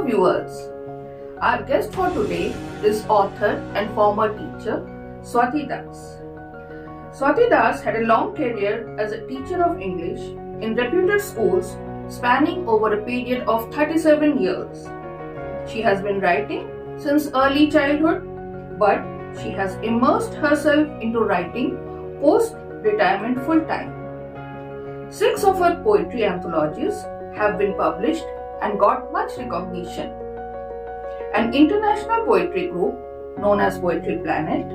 viewers. Our guest for today is author and former teacher Swati Das. Swati Das had a long career as a teacher of English in reputed schools spanning over a period of 37 years. She has been writing since early childhood, but she has immersed herself into writing post-retirement full-time. 6 of her poetry anthologies have been published and got much recognition. An international poetry group known as Poetry Planet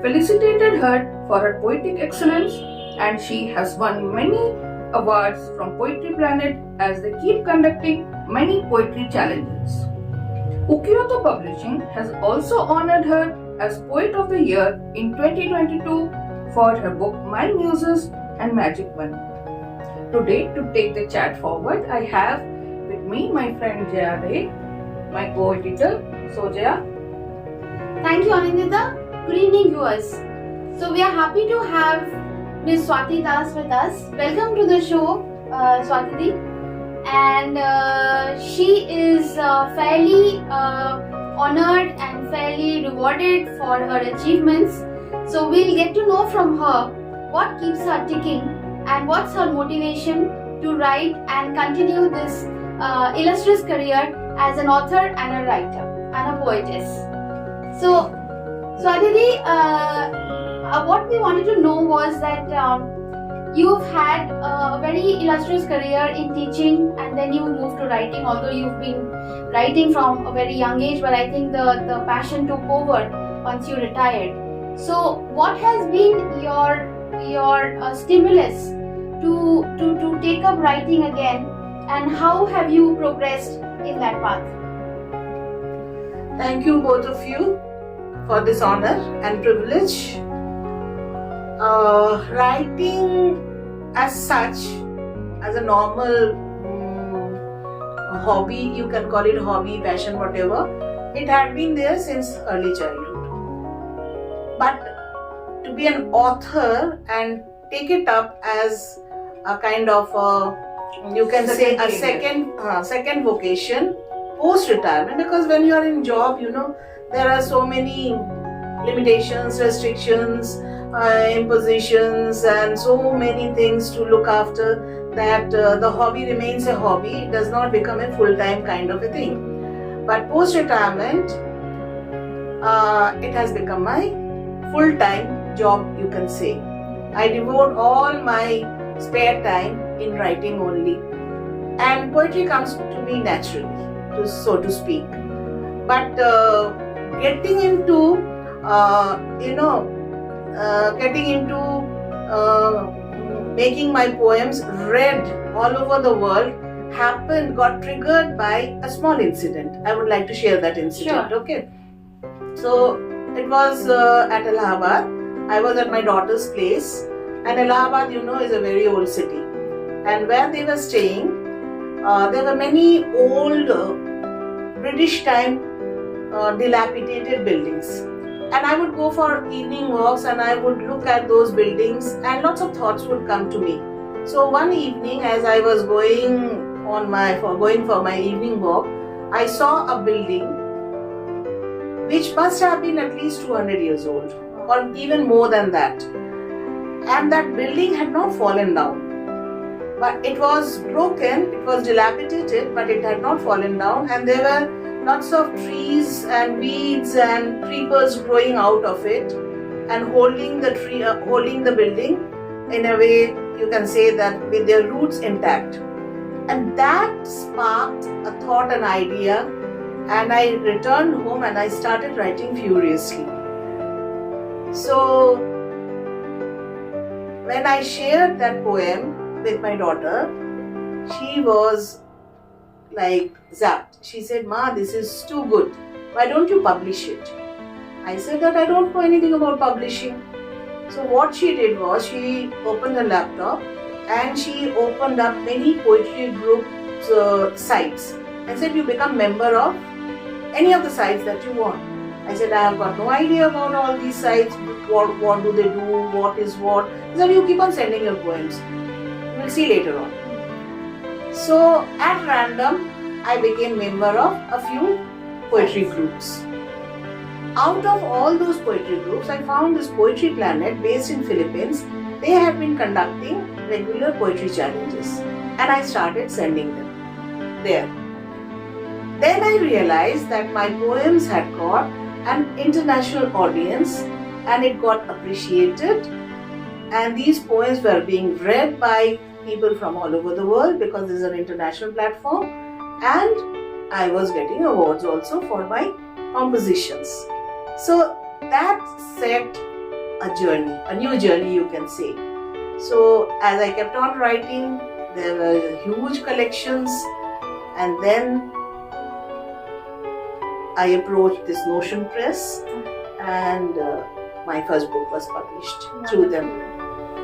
felicitated her for her poetic excellence, and she has won many awards from Poetry Planet as they keep conducting many poetry challenges. Wordworth Publishing has also honored her as Poet of the Year in 2022 for her book My Muses and Magic Money. Today, to take the chat forward, I have with me my friend Jaya Ray, my co-editor. So Jaya. Thank you, Anindita. Good evening, viewers. So we are happy to have Ms. Swati Das with us. Welcome to the show, Swati Di. And she is fairly honored and fairly rewarded for her achievements. So we'll get to know from her what keeps her ticking and what's her motivation to write and continue this illustrious career as an author and a writer and a poetess. So Aditi, what we wanted to know was that you've had a very illustrious career in teaching and then you moved to writing, although you've been writing from a very young age, but I think the passion took over once you retired. So what has been your stimulus to take up writing again, and how have you progressed in that path? Thank you both of you for this honor and privilege. Writing as such, as a normal hobby, you can call it hobby, passion, whatever, it had been there since early childhood. But to be an author and take it up as a kind of you can say a second vocation post-retirement, because when you are in job, there are so many limitations, restrictions, impositions, and so many things to look after, that the hobby remains a hobby. It does not become a full-time kind of a thing. But post-retirement, it has become my full-time job, you can say. I devote all my spare time in writing only, and poetry comes to me naturally, so to speak. But getting into making my poems read all over the world got triggered by a small incident. I would like to share that incident. Sure. Okay. So it was at Allahabad. I was at my daughter's place, and Allahabad, is a very old city. And where they were staying, there were many old British time dilapidated buildings. And I would go for evening walks and I would look at those buildings, and lots of thoughts would come to me. So one evening, as I was going for my evening walk, I saw a building which must have been at least 200 years old, or even more than that. And that building had not fallen down, but it was broken, it was dilapidated, but it had not fallen down, and there were lots of trees and weeds and creepers growing out of it and holding the building in a way, you can say, that with their roots intact. And that sparked a thought, an idea, and I returned home and I started writing furiously. So when I shared that poem with my daughter, she was like zapped. She said, "Ma, this is too good. Why don't you publish it?" I said that I don't know anything about publishing. So what she did was, she opened her laptop and she opened up many poetry groups sites and said, "You become member of any of the sites that you want." I said, "I have got no idea about all these sites. What do they do? What is what?" He said, "You keep on sending your poems. We'll see later on." So at random, I became member of a few poetry groups. Out of all those poetry groups, I found this Poetry Planet based in Philippines. They had been conducting regular poetry challenges, and I started sending them there. Then I realized that my poems had got an international audience and it got appreciated, and these poems were being read by people from all over the world because this is an international platform, and I was getting awards also for my compositions. So that set a journey, a new journey you can say. So as I kept on writing, there were huge collections, and then I approached this Notion Press, and my first book was published through them.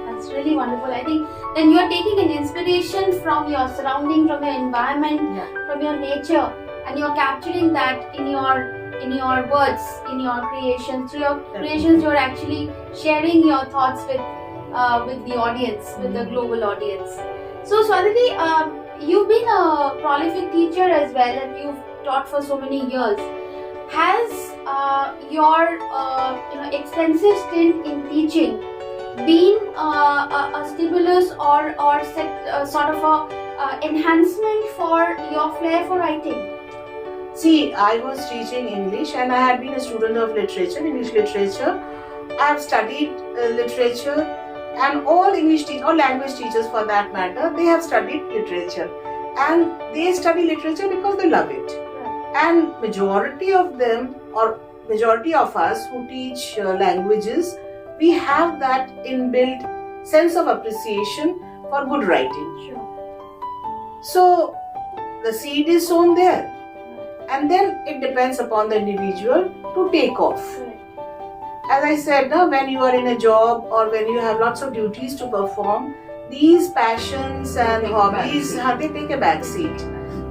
That's really wonderful. I think then you are taking an inspiration from your surrounding, from your environment, from your nature, and you are capturing that in your words, in your creations. Through your creations, you are actually sharing your thoughts with the audience, with the global audience. So Swati, you've been a prolific teacher as well, and you've taught for so many years. Has your extensive stint in teaching been a stimulus or sort of a enhancement for your flair for writing? See, I was teaching English and I had been a student of literature, English literature. I have studied literature, and all language teachers for that matter, they have studied literature, and they study literature because they love it. And majority of them, or majority of us who teach languages, we have that inbuilt sense of appreciation for good writing. Sure. So the seed is sown there, and then it depends upon the individual to take off. As I said, when you are in a job or when you have lots of duties to perform, these passions and hobbies, they take a back seat.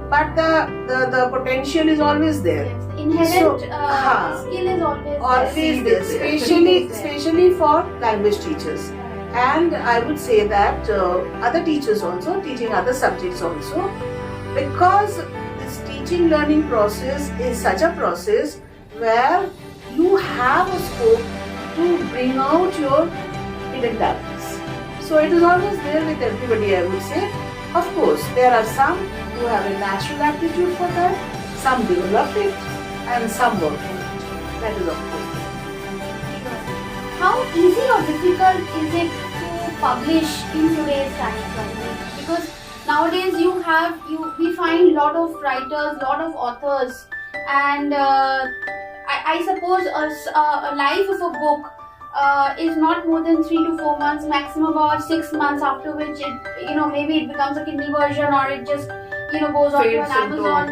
But the potential is always there. Yes. Inherent skill is always there. Especially for language teachers. And I would say that other teachers also, teaching other subjects also, because this teaching learning process is such a process where you have a scope to bring out your hidden talents. So it is always there with everybody, I would say. Of course, there are some who have a natural aptitude for that, some develop it, and some work for it. That is of course. How easy or difficult is it to publish in today's time? Because nowadays we find lot of writers, lot of authors, and I suppose a life of a book is not more than 3 to 4 months, maximum about 6 months, after which it maybe it becomes a Kindle version, or it just goes on to an Amazon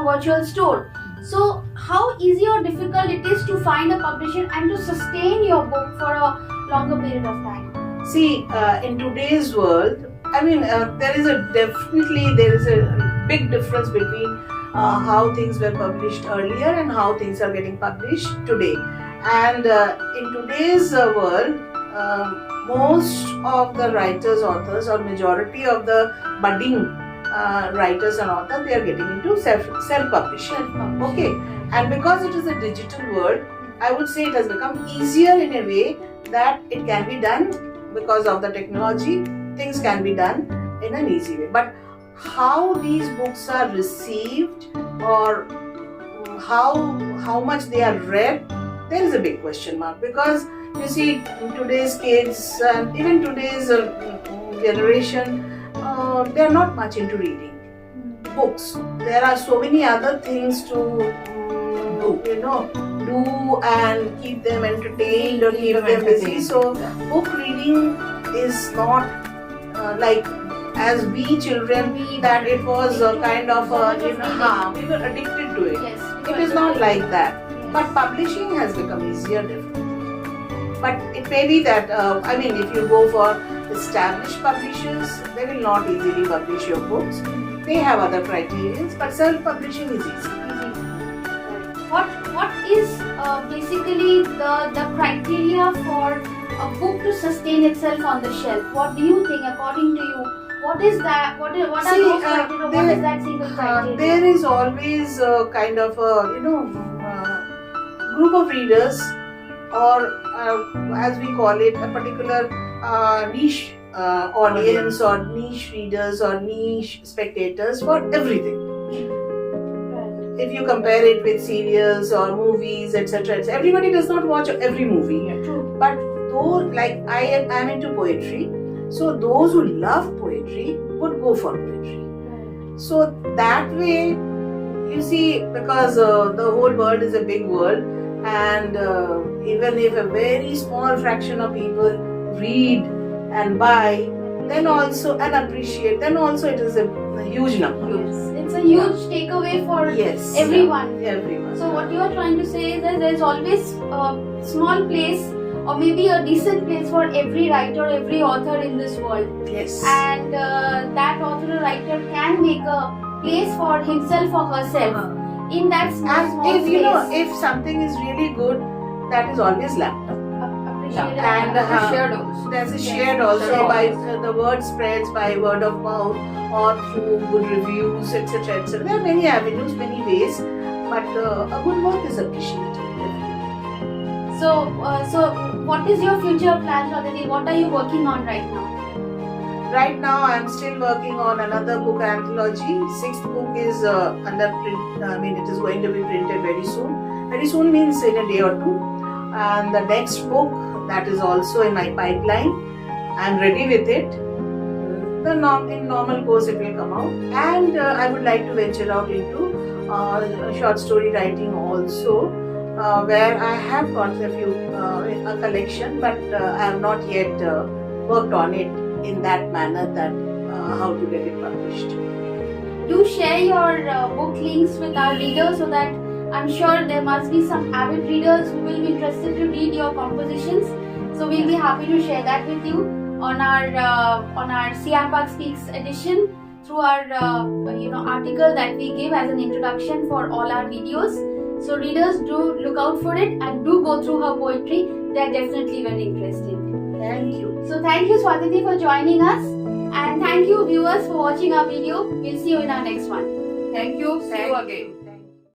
virtual store. So how easy or difficult it is to find a publisher and to sustain your book for a longer period of time? See, in today's world, there is a big difference between how things were published earlier and how things are getting published today. And in today's world, most of the writers, authors, or majority of the budding writers and authors, they are getting into self-publishing. Okay, and because it is a digital world, I would say it has become easier in a way that it can be done because of the technology. Things can be done in an easy way. But how these books are received, or how much they are read, there is a big question mark, because you see today's kids and even today's generation, they are not much into reading books. There are so many other things to do and keep them entertained or keep them busy. So book reading is not like as we children that it was a kind of we were addicted to it. Yes, it is not like that. But publishing has become easier, definitely. But it may be that, if you go for established publishers, they will not easily publish your books. They have other criteria, but self-publishing is easy. What is basically the criteria for a book to sustain itself on the shelf? What do you think, according to you, What is that? What are those criteria? What is that single criteria? There is always a kind of a group of readers, or as we call it, a particular niche audience or niche readers or niche spectators for everything. If you compare it with serials or movies, etc., everybody does not watch every movie. True. But though, like I am into poetry, so those who love poetry would go for poetry. So that way, you see, because the whole world is a big world, and even if a very small fraction of people read and buy, then also and appreciate, then also it is a huge number. Yes. It's a huge takeaway for everyone. Everyone. So what you are trying to say is that there is always a small place or maybe a decent place for every writer, every author in this world. Yes. And that author or writer can make a place for himself or herself in that small if space. If something is really good, that is always lapped up. Appreciate And shared also. there's a shared also by the word spreads by word of mouth or through good reviews, etc., etc. There are many avenues, many ways, but a good work is appreciated. So what is your future plan, Swati? What are you working on right now? Right now, I'm still working on another book anthology. 6th book is under print. It is going to be printed very soon. Very soon means in a day or two. And the next book that is also in my pipeline, I'm ready with it. In normal course it will come out, and I would like to venture out into short story writing also, where I have got a collection, but I have not yet worked on it in that manner that how to get it published. Do share your book links with our readers, so that I'm sure there must be some avid readers who will be interested to read your compositions. So we'll be happy to share that with you on our CR Park Speaks edition through our article that we give as an introduction for all our videos. So readers, do look out for it and do go through her poetry. They're definitely very interesting. Thank you. So thank you, Swati, for joining us, and thank you viewers for watching our video. We'll see you in our next one. Thank you. See you again.